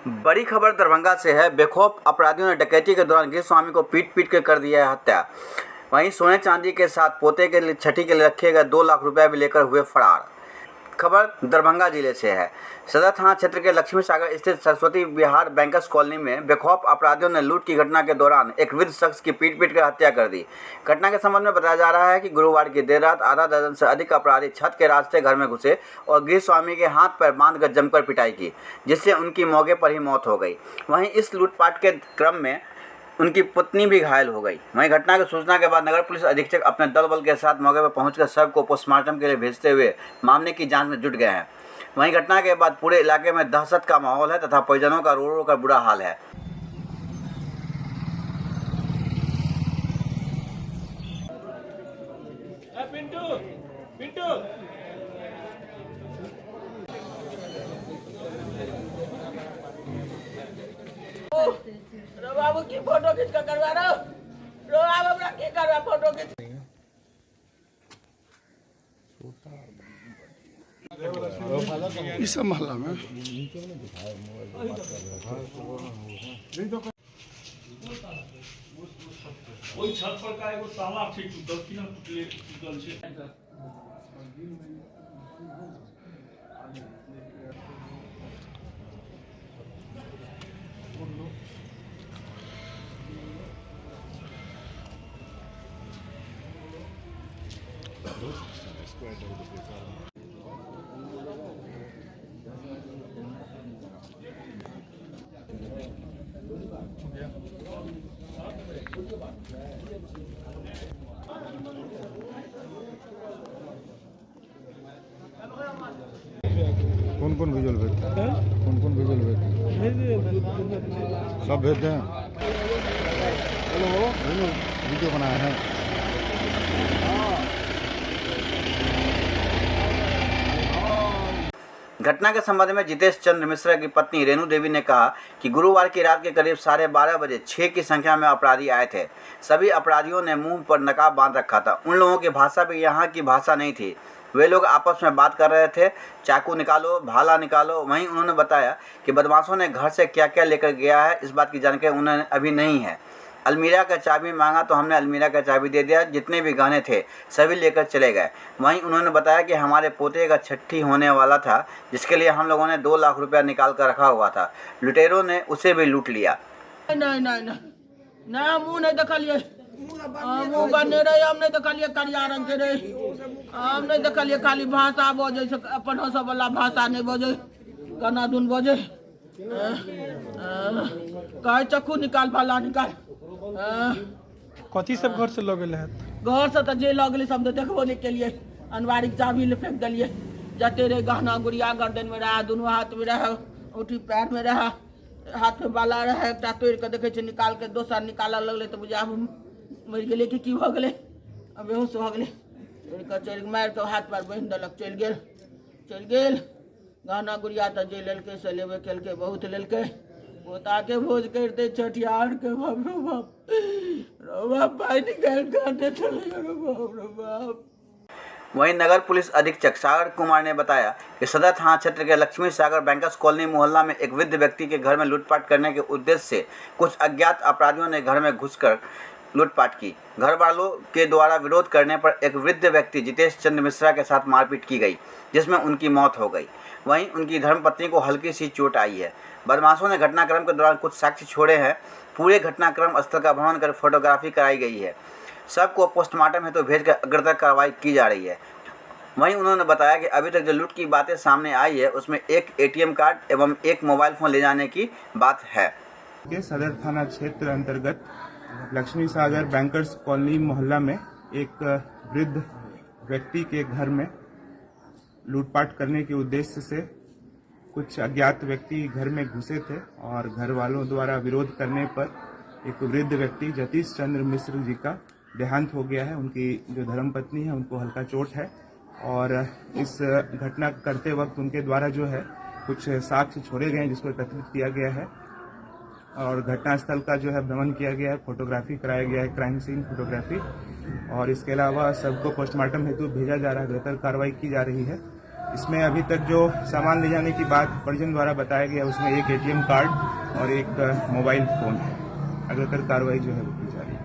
बड़ी खबर दरभंगा से है। बेखौफ अपराधियों ने डकैती के दौरान गृह स्वामी को पीट कर कर दिया है हत्या। वहीं सोने चांदी के साथ पोते के लिए छठी के लिए रखे गए 2 लाख रुपया भी लेकर हुए फरार। खबर दरभंगा जिले से है। सदर थाना क्षेत्र के लक्ष्मी सागर स्थित सरस्वती विहार बैंकर्स कॉलोनी में बेखौफ अपराधियों ने लूट की घटना के दौरान एक वृद्ध शख्स की पीट कर हत्या कर दी। घटना के संबंध में बताया जा रहा है कि गुरुवार की देर रात आधा दर्जन से अधिक अपराधी छत के रास्ते घर में घुसे और गृह स्वामी के हाथ पैर बांधकर जमकर पिटाई की, जिससे उनकी मौके पर ही मौत हो गई। वहीं इस लूटपाट के क्रम में उनकी पत्नी भी घायल हो गई। वहीं घटना की सूचना के बाद नगर पुलिस अधीक्षक अपने दल बल के साथ मौके पर पहुंचकर शव को पोस्टमार्टम के लिए भेजते हुए मामले की जांच में जुट गए हैं। वहीं घटना के बाद पूरे इलाके में दहशत का माहौल है तथा परिजनों का रो रो कर बुरा हाल है। बाबू की फोटो खींच कर करवा रहा रो अब हमरा के करवा फोटो खींच इस मोहल्ला में ओई छत पर का एगो ताला ठीक टूटल कि ना टूटल छै। कौन विजुअल भेजते हैं? कौन विजुअल भेजते हैं? सब भेजते हैं। हेलो वीडियो बनाया है। घटना के संबंध में जितेश चंद्र मिश्रा की पत्नी रेणु देवी ने कहा कि गुरुवार की रात के करीब 12:30 बजे 6 की संख्या में अपराधी आए थे। सभी अपराधियों ने मुंह पर नकाब बांध रखा था। उन लोगों की भाषा भी यहाँ की भाषा नहीं थी। वे लोग आपस में बात कर रहे थे, चाकू निकालो, भाला निकालो। वहीं उन्होंने बताया कि बदमाशों ने घर से क्या क्या लेकर गया है इस बात की जानकारी उन्हें अभी नहीं है। अलमीरा का चाबी मांगा तो हमने अलमीरा का चाबी दे दिया। जितने भी गहने थे सभी लेकर चले गए। वहीं उन्होंने बताया कि हमारे पोते का छठी होने वाला था, जिसके लिए हम लोगों ने 2 लाख रुपया निकाल कर रखा हुआ था। लुटेरों ने उसे भी लूट लिया। नहीं मुंह नहीं देखलिए, मुंह बने रहे हम नहीं देखलिए, करिया रंग के रहे हम नहीं देखलिए। खाली भाषा बोझे अपन सब वाला भाषा नहीं बोझे, गाना धुन बोझे। कहे चक्कू निकाल, भाला निकाल। कथी सब घर से लगे है? घर से तो जे लगल सब तो देखबो नहीं के लिए। अनवारी चाबी ले फेंक दिलिए। जते रहे गहना गुड़िया गर्दन में रहा, दोनों हाथ में रहा, उठी पैर में रहा, हाथ में बाला रहा। एक तोड़ के देखे छे निकाल के, दोसर निकाल लगले तो बुझा मर गेले कि भ गेले, अब बेहोश भ गेले। चल मार के हाथ पैर बांध देलक, चल गेल। गहना गुड़िया तो जे लेलके से लेबे केलके, बहुत लेलके। पोता के भोज करते छठियार के बाप रो बाप भाई निकाल काटे चले रो बाप। वहीं नगर पुलिस अधीक्षक सागर कुमार ने बताया कि सदर थाना क्षेत्र के लक्ष्मी सागर बैंकर्स कॉलोनी मोहल्ला में एक वृद्ध व्यक्ति के घर में लूटपाट करने के उद्देश्य से कुछ अज्ञात अपराधियों ने घर में घुसकर लूटपाट की। घर वालों के द्वारा विरोध करने पर एक वृद्ध व्यक्ति जितेश चंद्र मिश्रा के साथ मारपीट की गई, जिसमें उनकी मौत हो गई। वहीं उनकी धर्मपत्नी को हल्की सी चोट आई है। बदमाशों ने घटनाक्रम के दौरान कुछ साक्ष्य छोड़े हैं। पूरे घटनाक्रम स्थल का भ्रमण कर फोटोग्राफी कराई गई है। सबको पोस्टमार्टम हेतु भेजकर अग्रतर कार्रवाई की जा रही है। वहीं उन्होंने बताया कि अभी तक जो लूट की बातें सामने आई है उसमें एक ATM कार्ड एवं एक मोबाइल फ़ोन ले जाने की बात है। सदर थाना क्षेत्र अंतर्गत लक्ष्मी सागर बैंकर्स कॉलोनी मोहल्ला में एक वृद्ध व्यक्ति के घर में लूटपाट करने के उद्देश्य से कुछ अज्ञात व्यक्ति घर में घुसे थे और घर वालों द्वारा विरोध करने पर एक वृद्ध व्यक्ति जतीश चंद्र मिश्र जी का देहांत हो गया है। उनकी जो धर्मपत्नी है उनको हल्का चोट है और इस घटना करते वक्त उनके द्वारा जो है कुछ साक्ष्य छोड़े गए हैं, जिसको एकत्रित किया गया है और घटनास्थल का जो है भ्रमण किया गया है, फोटोग्राफी कराया गया है, क्राइम सीन फोटोग्राफी, और इसके अलावा सबको पोस्टमार्टम हेतु भेजा जा रहा है। बेहतर कार्रवाई की जा रही है इसमें अभी तक जो सामान ले जाने की बात परिजन द्वारा बताया गया उसमें एक एटीएम कार्ड और एक मोबाइल फोन है। अग्रतर कार्रवाई जो है वो की जा रही है।